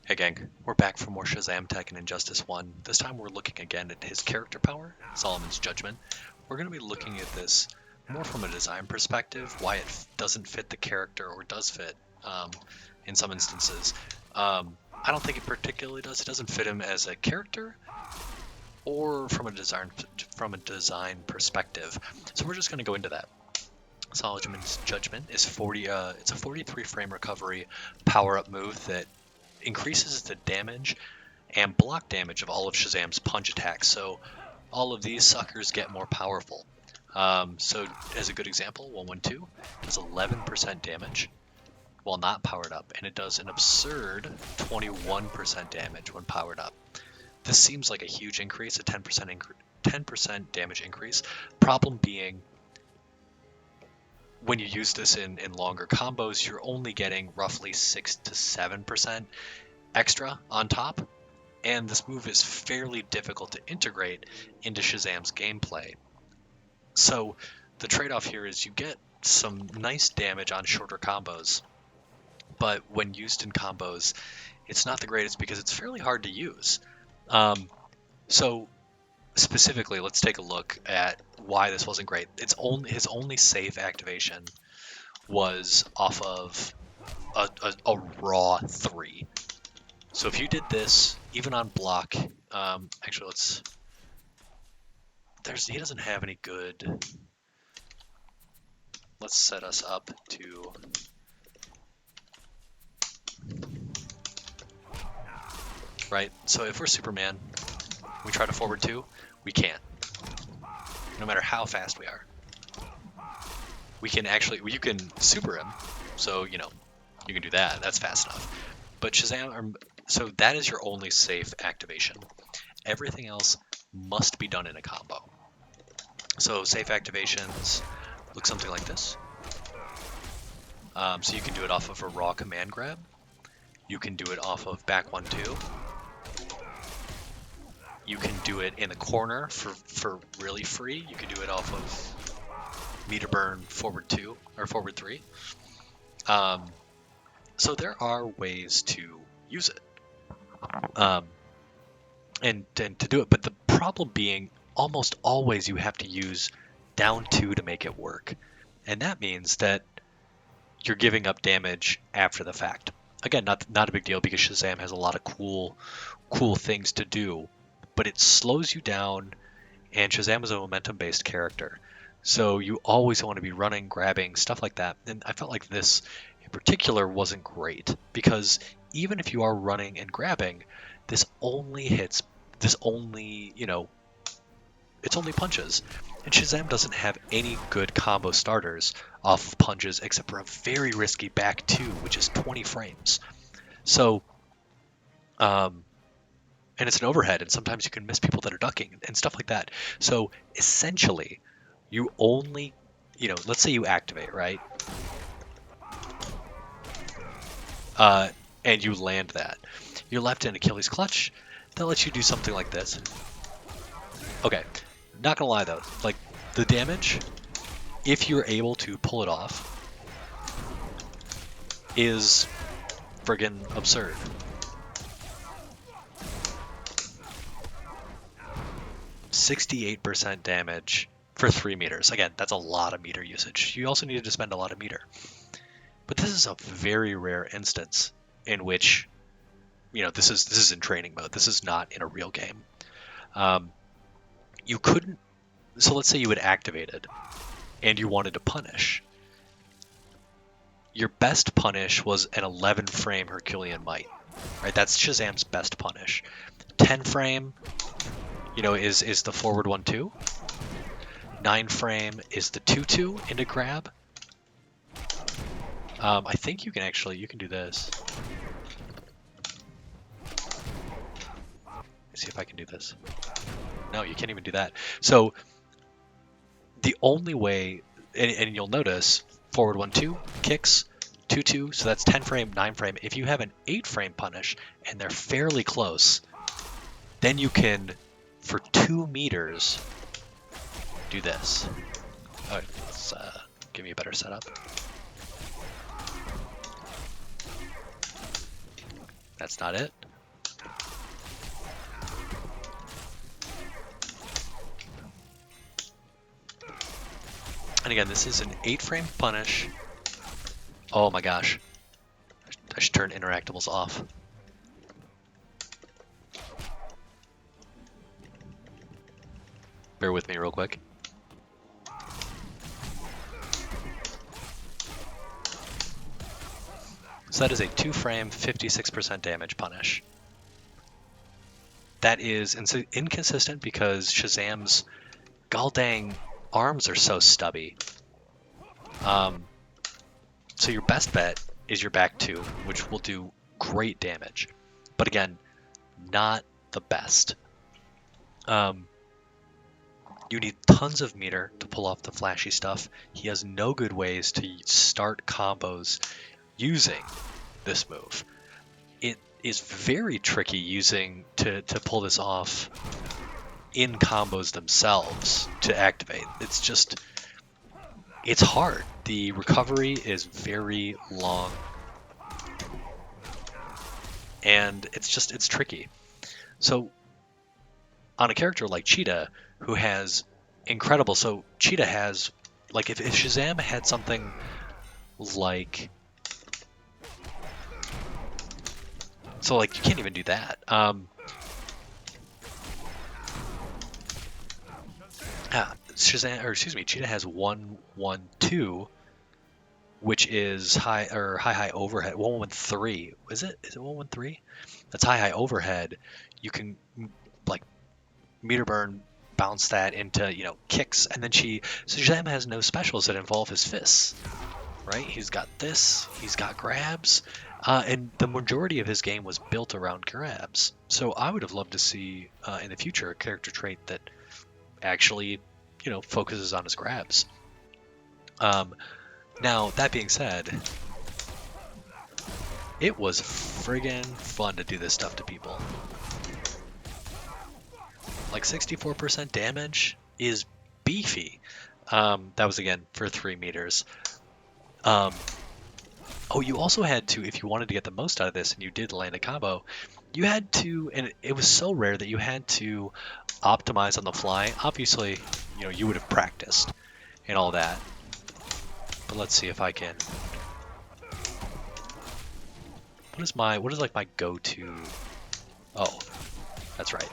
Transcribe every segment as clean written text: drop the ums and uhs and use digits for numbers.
Hey gang, we're back for more Shazam Tech and Injustice 1. This time we're looking again at his character power, Solomon's Judgment. We're going to be looking at this more from a design perspective, why it doesn't fit the character or does fit in some instances. I don't think it particularly does. It doesn't fit him as a character or from a design perspective. So we're just going to go into that. Solomon's Judgment is 40. It's a 43 frame recovery power up move that increases the damage and block damage of all of Shazam's punch attacks, so all of these suckers get more powerful. So as a good example, 112 does 11% damage while not powered up, and it does an absurd 21% damage when powered up. This seems like a huge increase, a 10% damage increase. Problem being, when you use this in longer combos, you're only getting roughly 6 to 7% extra on top, and this move is fairly difficult to integrate into Shazam's gameplay. So the trade-off here is you get some nice damage on shorter combos, but when used in combos, it's not the greatest because it's fairly hard to use. So specifically, let's take a look at why this wasn't great. His only safe activation was off of a raw 3. So if you did this, even on block, actually he doesn't have any good, let's set us up to, right? So if we're Superman, we try to forward 2, we can't. No matter how fast we are. You can super him, so, you can do that, that's fast enough. But Shazam, so that is your only safe activation. Everything else must be done in a combo. So safe activations look something like this. So you can do it off of a raw command grab. You can do it off of back 1-2. You can do it in the corner for really free. You can do it off of meter burn forward 2 or forward 3. So there are ways to use it. And to do it, but the problem being almost always you have to use down 2 to make it work. And that means that you're giving up damage after the fact. Again, not a big deal because Shazam has a lot of cool things to do, but it slows you down, and Shazam is a momentum-based character. So you always want to be running, grabbing, stuff like that. And I felt like this in particular wasn't great because even if you are running and grabbing, it's only punches. And Shazam doesn't have any good combo starters off of punches except for a very risky back 2, which is 20 frames. So, and it's an overhead, and sometimes you can miss people that are ducking and stuff like that. So essentially, you only, let's say you activate, right? And you land that. You're left in Achilles clutch. That lets you do something like this. Okay, not gonna lie though, like the damage, if you're able to pull it off, is friggin' absurd. %68 damage for 3 meters. Again, that's a lot of meter usage. You also needed to spend a lot of meter. But this is a very rare instance in which, this is in training mode. This is not in a real game. You couldn't. So let's say you had activated, and you wanted to punish. Your best punish was an 11 frame Herculean Might, right? That's Shazam's best punish. 10 frame, is the forward 1-2. 9 frame is the 2-2 into grab. I think you can do this. Let's see if I can do this. No, you can't even do that. So the only way, and you'll notice, forward 1-2 kicks, 2-2, so that's 10 frame, 9 frame. If you have an 8 frame punish and they're fairly close, then you can, for 2 meters, do this. All right, let's give me a better setup. That's not it. And again, this is an 8-frame punish. Oh my gosh. I should turn interactables off. Bear with me real quick. So that is a 2-frame, 56% damage punish. That is inconsistent because Shazam's goddamn arms are so stubby. So your best bet is your back 2, which will do great damage. But again, not the best. You need tons of meter to pull off the flashy stuff. He has no good ways to start combos using this move. It is very tricky using to pull this off in combos themselves to activate. It's hard. The recovery is very long. And it's tricky. So on a character like Cheetah, who has incredible, so Cheetah has, like, if Shazam had something like, so like you can't even do that. Cheetah has 1-1-2, which is high overhead. 1-1-3. Is it 1-1-3? That's high overhead. You can like meter burn, bounce that into kicks, and then Shazam has no specials that involve his fists, right? He's got this. He's got grabs. And the majority of his game was built around grabs. So I would have loved to see in the future a character trait that actually, focuses on his grabs. Now, that being said, it was friggin' fun to do this stuff to people. Like 64% damage is beefy. That was, again, for 3 meters. Oh, you also had to, if you wanted to get the most out of this and you did land a combo, you had to, and it was so rare that you had to optimize on the fly. Obviously, you would have practiced and all that. But let's see if I can. What is like my go-to? Oh, that's right.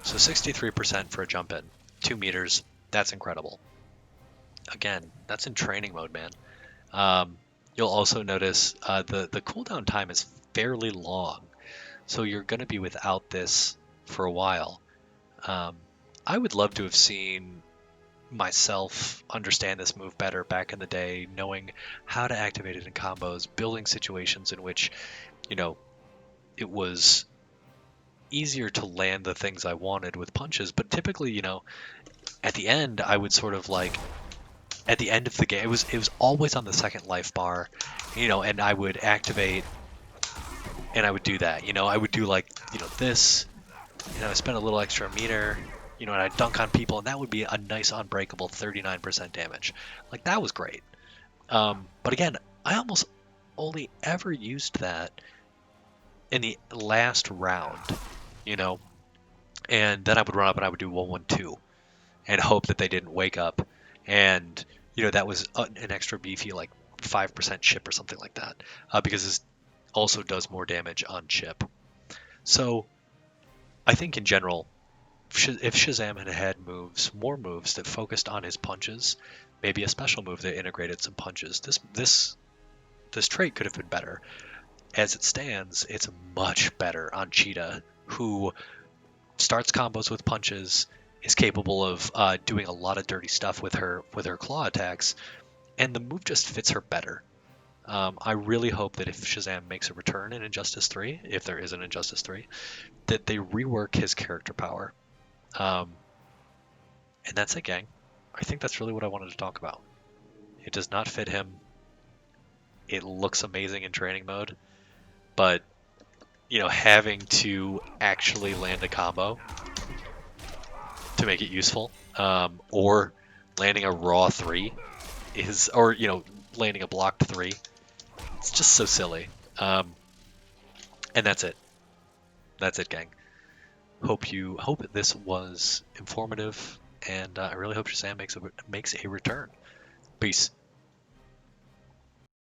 So 63% for a jump in, 2 meters. That's incredible. Again, that's in training mode, man. You'll also notice the cooldown time is fairly long, so you're going to be without this for a while. I would love to have seen myself understand this move better back in the day, knowing how to activate it in combos, building situations in which, it was easier to land the things I wanted with punches. But typically, at the end, I would sort of like, at the end of the game, it was always on the second life bar, and I would activate, and I would do that. I would do like, this, I spend a little extra meter, and I'd dunk on people, and that would be a nice unbreakable 39% damage. Like, that was great. But again, I almost only ever used that in the last round, and then I would run up and I would do 1-1-2 and hope that they didn't wake up. And, that was an extra beefy, like 5% chip or something like that, because this also does more damage on chip. So I think in general, if Shazam had had more moves that focused on his punches, maybe a special move that integrated some punches, this trait could have been better. As it stands, it's much better on Cheetah, who starts combos with punches, is capable of doing a lot of dirty stuff with her claw attacks, and the move just fits her better. I really hope that if Shazam makes a return in Injustice 3, if there is an Injustice 3, that they rework his character power. And that's it, gang. I think that's really what I wanted to talk about. It does not fit him. It looks amazing in training mode, but having to actually land a combo to make it useful, or landing a raw 3 is, or, landing a blocked 3. It's just so silly. And that's it. That's it, gang. Hope this was informative, and I really hope Shazam makes a return. Peace.